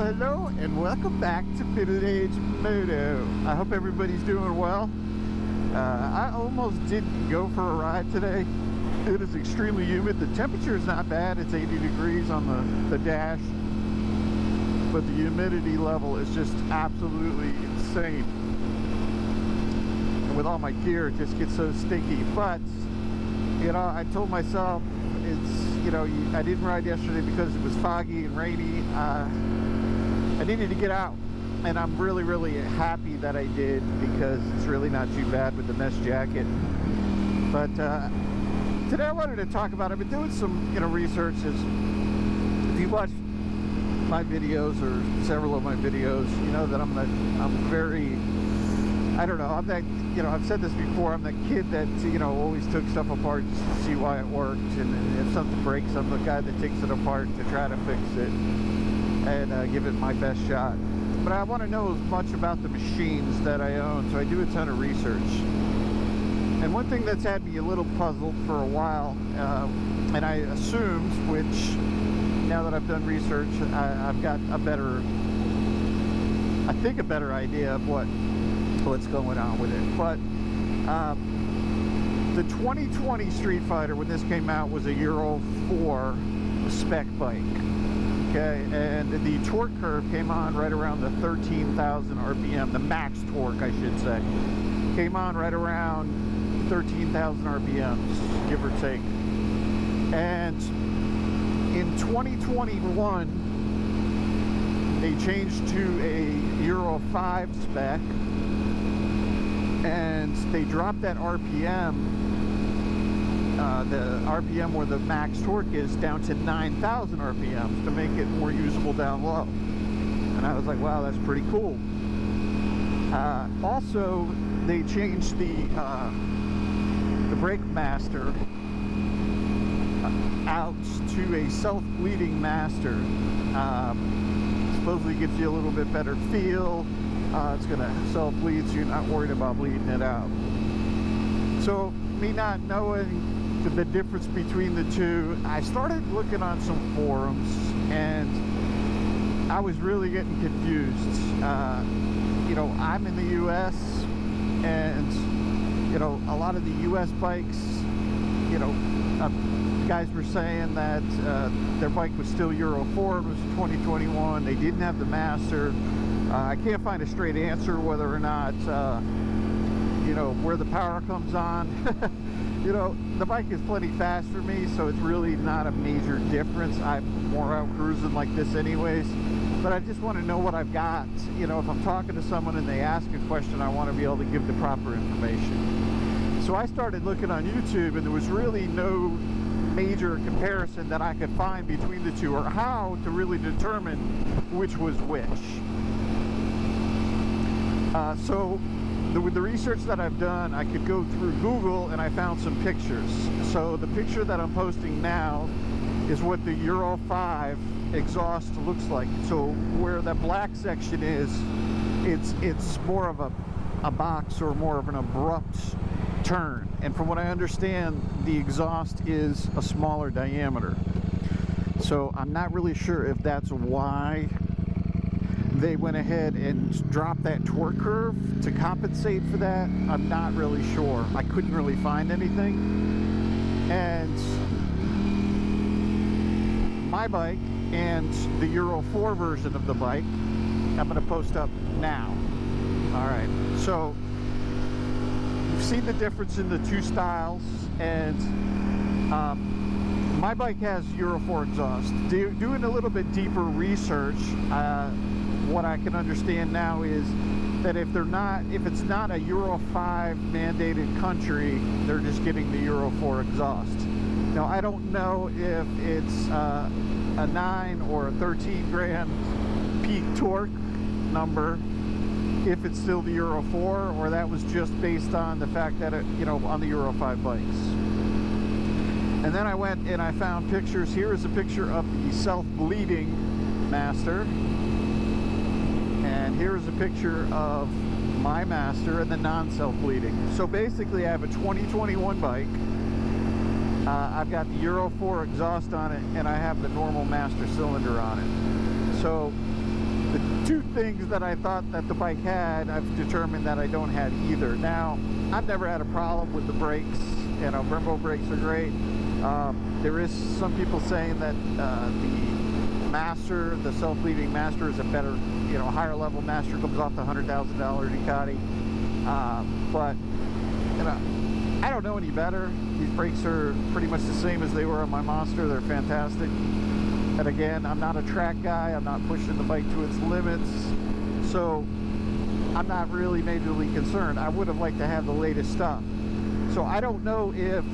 Hello, and welcome back to Middle Age Moto. I hope everybody's doing well. I almost didn't go for a ride today. It is extremely humid. The temperature is not bad. It's 80 degrees on the dash, but the humidity level is just absolutely insane. And with all my gear, it just gets so sticky. But you know, I told myself I didn't ride yesterday because it was foggy and rainy. I needed to get out, and I'm really happy that I did, because it's really not too bad with the mesh jacket. But today I wanted to talk about, I've been doing some research. If you watch my videos or several of my videos, you know that I'm very, I don't know, I'm that, I've said this before, I'm that kid that always took stuff apart just to see why it worked, and if something breaks, I'm the guy that takes it apart to try to fix it and give it my best shot. But I want to know as much about the machines that I own, so I do a ton of research. And one thing that's had me a little puzzled for a while, and I assumed, which now that I've done research, I've got a better idea of what's going on with it. But the 2020 Streetfighter, when this came out, was a Euro 4 spec bike. Okay, and the torque curve came on right around the 13,000 RPM, the max torque, I should say, came on right around 13,000 RPMs, give or take. And in 2021, they changed to a Euro 5 spec, and they dropped that RPM, the RPM where the max torque is, down to 9,000 RPMs to make it more usable down low. And I was like, wow, that's pretty cool. Also, they changed the brake master out to a self-bleeding master. Supposedly gives you a little bit better feel. It's going to self-bleed, so you're not worried about bleeding it out. So, me not knowing the difference between the two, I started looking on some forums, and I was really getting confused. I'm in the US, and a lot of the US bikes, guys were saying that their bike was still Euro 4, it was 2021, they didn't have the master. I can't find a straight answer whether or not where the power comes on. The bike is plenty fast for me, so it's really not a major difference. I'm more out cruising like this anyways, but I just want to know what I've got. If I'm talking to someone and they ask a question, I want to be able to give the proper information. So I started looking on YouTube, and there was really no major comparison that I could find between the two, or how to really determine which was which. With the research that I've done, I could go through Google, and I found some pictures. So the picture that I'm posting now is what the Euro 5 exhaust looks like. So where the black section is, it's more of a box, or more of an abrupt turn. And from what I understand, the exhaust is a smaller diameter. So I'm not really sure if that's why they went ahead and dropped that torque curve to compensate for that. I'm not really sure. I couldn't really find anything. And my bike and the Euro 4 version of the bike, I'm going to post up now. Alright, so you've seen the difference in the two styles, and my bike has Euro 4 exhaust. Doing a little bit deeper research, what I can understand now is that if it's not a Euro 5 mandated country, they're just getting the Euro 4 exhaust. Now, I don't know if it's a 9 or a 13 grand peak torque number, if it's still the Euro 4, or that was just based on the fact that on the Euro 5 bikes. And then I went and I found pictures. Here is a picture of the self-bleeding master. And here's a picture of my master and the non-self-bleeding. So basically I have a 2021 bike. I've got the Euro 4 exhaust on it, and I have the normal master cylinder on it. So the two things that I thought that the bike had, I've determined that I don't have either. Now, I've never had a problem with the brakes. You know, Brembo brakes are great. There is some people saying that the Master, the self-leading Master, is a better, you know, higher level Master, comes off the $100,000 Ducati. But, you know, I don't know any better. These brakes are pretty much the same as they were on my Monster. They're fantastic. And again, I'm not a track guy. I'm not pushing the bike to its limits. So I'm not really majorly concerned. I would have liked to have the latest stuff. So I don't know if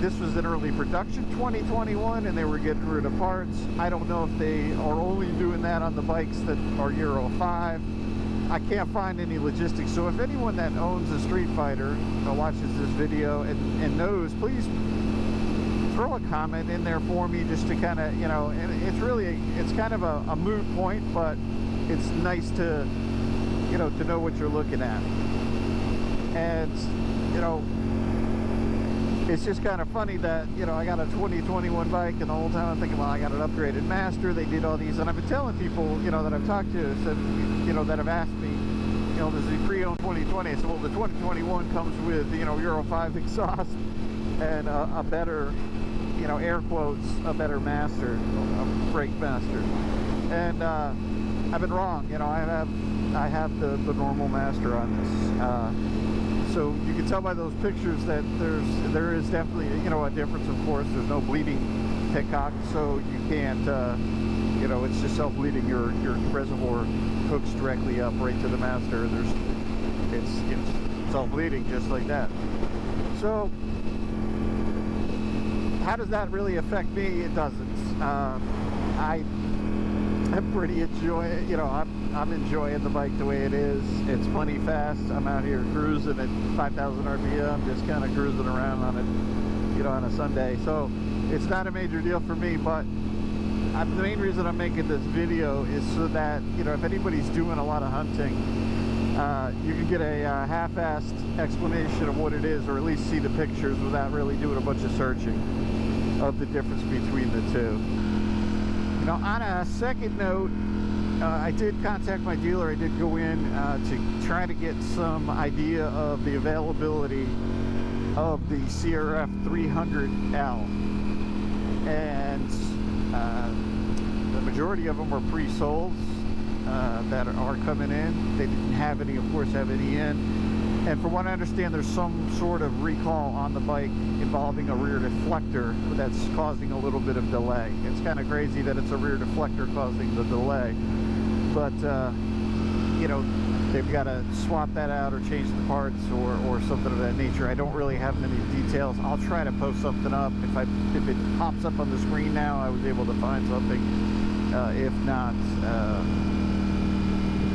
this was an early production 2021 and they were getting rid of parts. I don't know if they are only doing that on the bikes that are Euro 5. I can't find any logistics. So if anyone that owns a Streetfighter watches this video and knows, please throw a comment in there for me, just to kind of, you know, and it's kind of a moot point, but it's nice to, you know what you're looking at. And, you know, it's just kind of funny that, you know, I got a 2021 bike, and the whole time I'm thinking, well, I got an upgraded Master. They did all these, and I've been telling people, you know, that I've talked to, said, you know, that have asked me, you know, does the pre-owned 2020? I said, well, the 2021 comes with, you know, Euro 5 exhaust and a better, you know, air quotes, a better Master, a brake Master. And I've been wrong. You know, I have the normal Master on this. So you can tell by those pictures that there is definitely, you know, a difference. Of course, there's no bleeding petcock, so you can't, you know, it's just self-bleeding. Your reservoir hooks directly up right to the Master. It's self-bleeding just like that. So how does that really affect me? It doesn't. I'm pretty enjoying, you know, I'm enjoying the bike the way it is. It's plenty fast. I'm out here cruising at 5,000 RPM, just kind of cruising around on it, you know, on a Sunday. So it's not a major deal for me, but the main reason I'm making this video is so that, you know, if anybody's doing a lot of hunting, you can get a half-assed explanation of what it is, or at least see the pictures without really doing a bunch of searching of the difference between the two. Now, on a second note, I did contact my dealer. I did go in to try to get some idea of the availability of the CRF 300L. And the majority of them were pre-solds that are coming in. They didn't have any, of course, have any in. And from what I understand, there's some sort of recall on the bike involving a rear deflector that's causing a little bit of delay. It's kind of crazy that it's a rear deflector causing the delay. But, you know, they've got to swap that out or change the parts or something of that nature. I don't really have many details. I'll try to post something up. If it pops up on the screen now, I was able to find something. If not,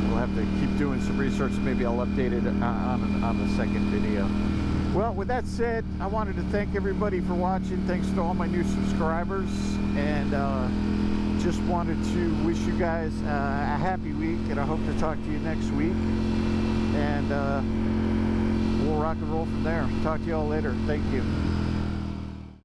we'll have to keep doing some research. Maybe I'll update it on the second video. Well, with that said, I wanted to thank everybody for watching. Thanks to all my new subscribers, and just wanted to wish you guys a happy week, and I hope to talk to you next week, and we'll rock and roll from there. Talk to you all later. Thank you.